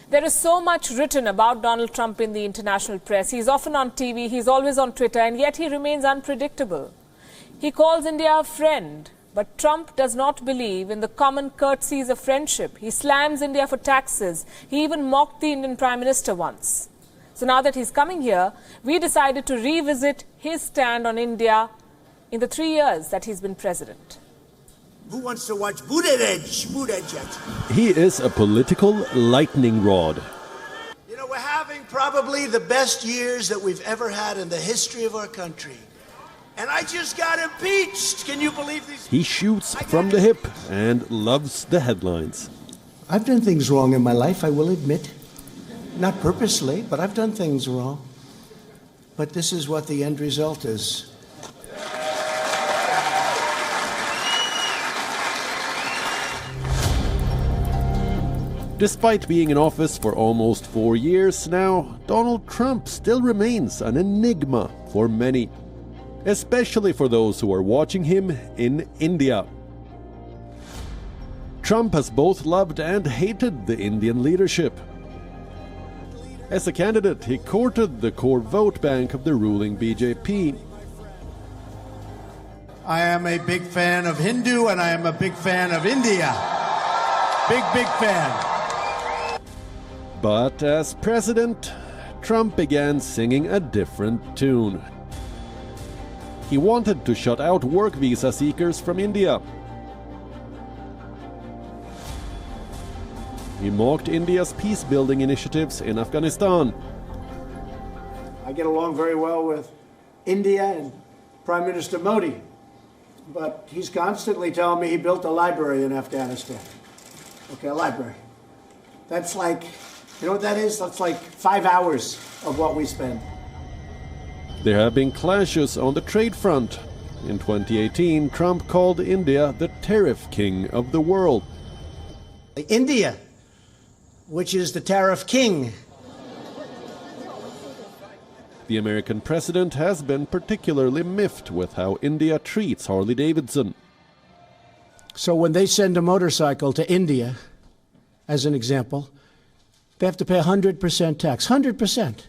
There is so much written about Donald Trump in the international press. He's often on TV, he's always on Twitter, and yet he remains unpredictable. He calls India a friend, but Trump does not believe in the common courtesies of friendship. He slams India for taxes. He even mocked the Indian Prime Minister once. So now that he's coming here, we decided to revisit his stand on India in the 3 years that he's been president. Who wants to watch Buttigieg? He is a political lightning rod. You know, we're having probably the best years that we've ever had in the history of our country. And I just got impeached. Can you believe these? He shoots from the hip and loves the headlines. I've done things wrong in my life, I will admit. Not purposely, but I've done things wrong. But this is what the end result is. Despite being in office for almost 4 years now, Donald Trump still remains an enigma for many, especially for those who are watching him in India. Trump has both loved and hated the Indian leadership. As a candidate, he courted the core vote bank of the ruling BJP. I am a big fan of Hindu and I am a big fan of India. Big fan. But as president, Trump began singing a different tune. He wanted to shut out work visa seekers from India. He mocked India's peace-building initiatives in Afghanistan. I get along very well with India and Prime Minister Modi, but he's constantly telling me he built a library in Afghanistan. Okay, a library. That's like, you know what that is? That's like 5 hours of what we spend. There have been clashes on the trade front. In 2018, Trump called India the tariff king of the world. India, which is the tariff king. The American president has been particularly miffed with how India treats Harley-Davidson. So when they send a motorcycle to India, as an example, they have to pay 100% tax, 100%.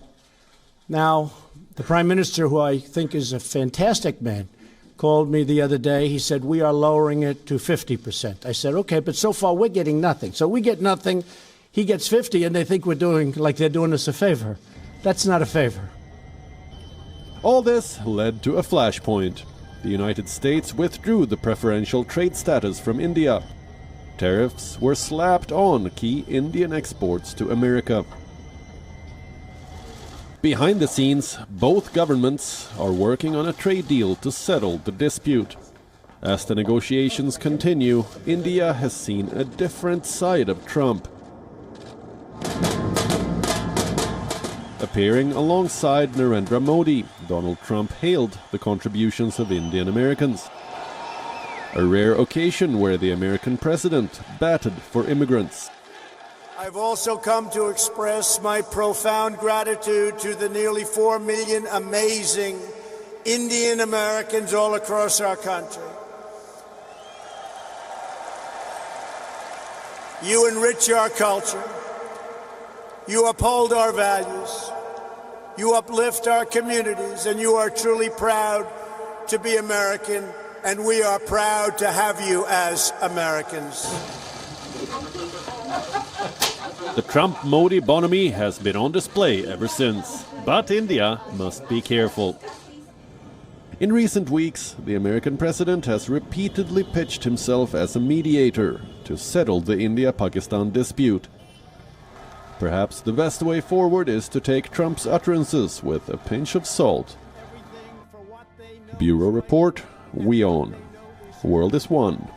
Now, the Prime Minister, who I think is a fantastic man, called me the other day. He said, we are lowering it to 50%. I said, okay, but so far we're getting nothing. So we get nothing, he gets 50, and they think we're doing, like they're doing us a favor. That's not a favor. All this led to a flashpoint. The United States withdrew the preferential trade status from India. Tariffs were slapped on key Indian exports to America. Behind the scenes, both governments are working on a trade deal to settle the dispute. As the negotiations continue, India has seen a different side of Trump. Appearing alongside Narendra Modi, Donald Trump hailed the contributions of Indian Americans. A rare occasion where the American president batted for immigrants. I've also come to express my profound gratitude to the nearly 4 million amazing Indian Americans all across our country. You enrich our culture. You uphold our values. You uplift our communities, and you are truly proud to be American, and we are proud to have you as Americans. The Trump-Modi bonhomie has been on display ever since, but India must be careful. In recent weeks, the American president has repeatedly pitched himself as a mediator to settle the India-Pakistan dispute. Perhaps the best way forward is to take Trump's utterances with a pinch of salt. Bureau Report, WION. World is One.